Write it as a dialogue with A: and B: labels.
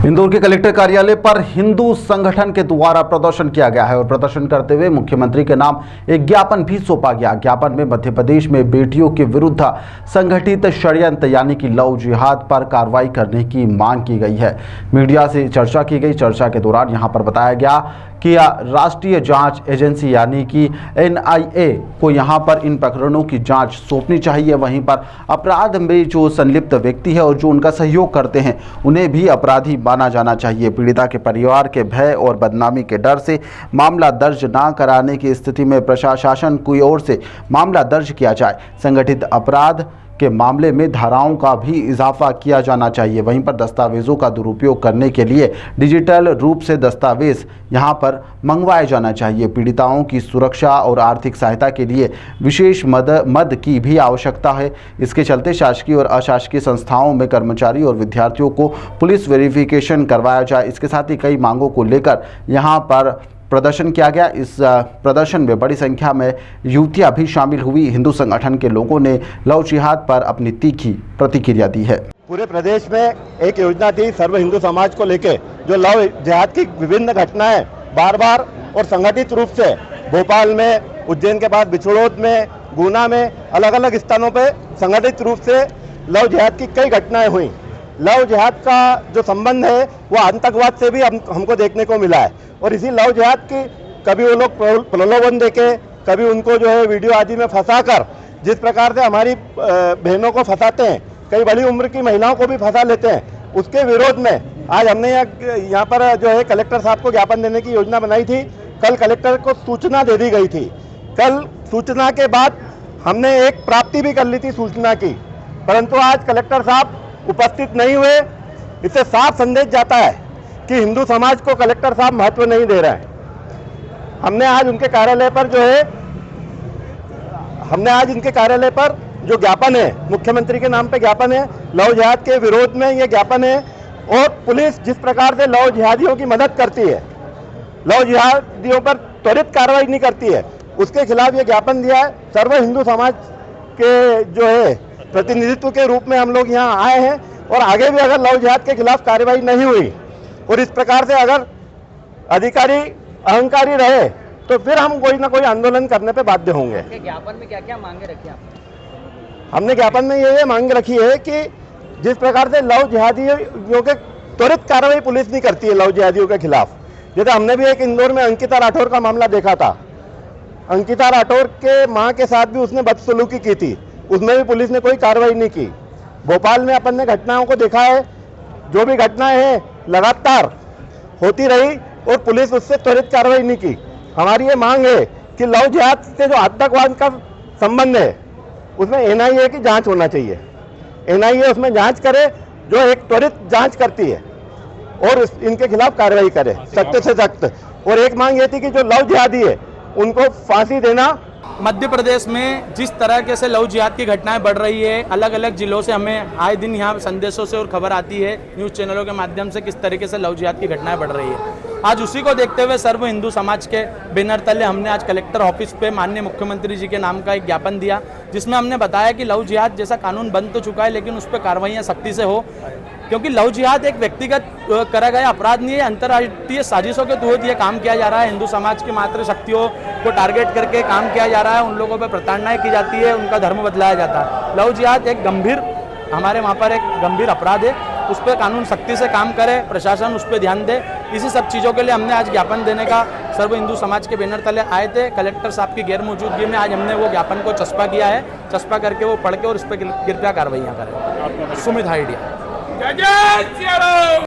A: इंदौर के कलेक्टर कार्यालय पर हिंदू संगठन के द्वारा प्रदर्शन किया गया है और प्रदर्शन करते हुए मुख्यमंत्री के नाम एक ज्ञापन भी सौंपा गया। ज्ञापन में मध्य प्रदेश में बेटियों के विरुद्ध संगठित षड्यंत्र यानी कि लव जिहाद पर कार्रवाई करने की मांग की गई है। मीडिया से चर्चा की गई। चर्चा के दौरान यहां पर बताया गया कि राष्ट्रीय जांच एजेंसी यानी कि NIA को यहां पर इन प्रकरणों की जांच सौंपनी चाहिए। वहीं पर अपराध में जो संलिप्त व्यक्ति है और जो उनका सहयोग करते हैं उन्हें भी अपराधी माना जाना चाहिए। पीड़िता के परिवार के भय और बदनामी के डर से मामला दर्ज न कराने की स्थिति में प्रशासन की ओर से मामला दर्ज किया जाए। संगठित अपराध के मामले में धाराओं का भी इजाफा किया जाना चाहिए। वहीं पर दस्तावेजों का दुरुपयोग करने के लिए डिजिटल रूप से दस्तावेज यहां पर मंगवाए जाना चाहिए। पीड़िताओं की सुरक्षा और आर्थिक सहायता के लिए विशेष मद की भी आवश्यकता है। इसके चलते शासकीय और अशासकीय संस्थाओं में कर्मचारी और विद्यार्थियों को पुलिस वेरिफिकेशन करवाया जाए। इसके साथ ही कई मांगों को लेकर यहाँ पर प्रदर्शन किया गया। इस प्रदर्शन में बड़ी संख्या में युवतियां भी शामिल हुई। हिंदू संगठन के लोगों ने लव जिहाद पर अपनी तीखी प्रतिक्रिया दी है।
B: पूरे प्रदेश में एक योजना थी सर्व हिंदू समाज को लेके, जो लव जिहाद की विभिन्न घटनाएं बार बार और संगठित रूप से भोपाल में, उज्जैन के पास बिछड़ोद में, गुना में, अलग अलग स्थानों पे संगठित रूप से लव जिहाद की कई घटनाएं हुई। लव जिहाद का जो संबंध है वो आतंकवाद से भी हमको देखने को मिला है। और इसी लव जिहाद की कभी वो लोग प्रलोभन देके, कभी उनको जो है वीडियो आदि में फंसाकर जिस प्रकार से हमारी बहनों को फंसाते हैं, कई बड़ी उम्र की महिलाओं को भी फंसा लेते हैं, उसके विरोध में आज हमने यहाँ पर जो है कलेक्टर साहब को ज्ञापन देने की योजना बनाई थी। कल कलेक्टर को सूचना दे दी गई थी। कल सूचना के बाद हमने एक प्राप्ति भी कर ली थी सूचना की, परंतु आज कलेक्टर साहब उपस्थित नहीं हुए। इससे साफ संदेश जाता है कि हिंदू समाज को कलेक्टर साहब महत्व नहीं दे रहे हैं। हमने आज उनके कार्यालय पर जो ज्ञापन है, मुख्यमंत्री के नाम पे ज्ञापन है, लव जिहाद के विरोध में ये ज्ञापन है। और पुलिस जिस प्रकार से लव जिहादियों की मदद करती है, लव जिहादियों पर त्वरित कार्रवाई नहीं करती है, उसके खिलाफ ये ज्ञापन दिया है। सर्व हिंदू समाज के जो है प्रतिनिधित्व के रूप में हम लोग यहाँ आए हैं। और आगे भी अगर लव जिहाद के खिलाफ कार्रवाई नहीं हुई और इस प्रकार से अगर अधिकारी अहंकारी रहे तो फिर हम कोई ना कोई आंदोलन करने पे बाध्य होंगे।
C: ज्ञापन में क्या क्या मांगे रखी आपने?
B: हमने ज्ञापन में ये मांग रखी है कि जिस प्रकार से लव जिहादियों के त्वरित कार्रवाई पुलिस नहीं करती है लव जिहादियों के खिलाफ। जैसे हमने भी एक इंदौर में अंकिता राठौर का मामला देखा था। अंकिता राठौर के माँ के साथ भी उसने बदसलूकी की थी, उसमें भी पुलिस ने कोई कार्रवाई नहीं की। भोपाल में अपन ने घटनाओं को देखा है, जो भी घटनाएं हैं लगातार होती रही और पुलिस उससे त्वरित कार्रवाई नहीं की। हमारी ये मांग है कि लव जिहाद से जो आतंकवाद का संबंध है उसमें NIA की जांच होना चाहिए। NIA उसमें जांच करे, जो एक त्वरित जांच करती है और इनके खिलाफ कार्रवाई करे सख्त से सख्त। और एक मांग ये थी कि जो लव जिहादी है उनको फांसी देना।
D: मध्य प्रदेश में जिस तरह से लव जिहाद की घटनाएं बढ़ रही है, अलग अलग जिलों से हमें आए दिन यहाँ संदेशों से और खबर आती है, न्यूज़ चैनलों के माध्यम से किस तरीके से लव जिहाद की घटनाएं बढ़ रही है। आज उसी को देखते हुए सर्व हिंदू समाज के बैनर तले हमने आज कलेक्टर ऑफिस पे माननीय मुख्यमंत्री जी के नाम का एक ज्ञापन दिया, जिसमें हमने बताया कि लव जिहाद जैसा कानून बन तो चुका है, लेकिन उस पर कार्रवाइयाँ सख्ती से हो, क्योंकि लव जिहाद एक व्यक्तिगत करा गया अपराध नहीं है, अंतर्राष्ट्रीय साजिशों के तहत ये काम किया जा रहा है। हिंदू समाज की मातृ शक्तियों को टारगेट करके काम किया जा रहा है, उन लोगों पर प्रताड़नाएं की जाती है, उनका धर्म बदलाया जाता है। लव जिहाद एक गंभीर, हमारे वहाँ पर एक गंभीर अपराध है, उस पर कानून सख्ती से काम करे, प्रशासन उस पर ध्यान दे। इसी सब चीज़ों के लिए हमने आज ज्ञापन देने का सर्व हिंदू समाज के बैनर तले आए थे। कलेक्टर साहब की गैर मौजूदगी में आज हमने वो ज्ञापन को चस्पा किया है। चस्पा करके वो पढ़ के और इस पर कृपया कार्रवाइयाँ करें। सुमित हाइडिया।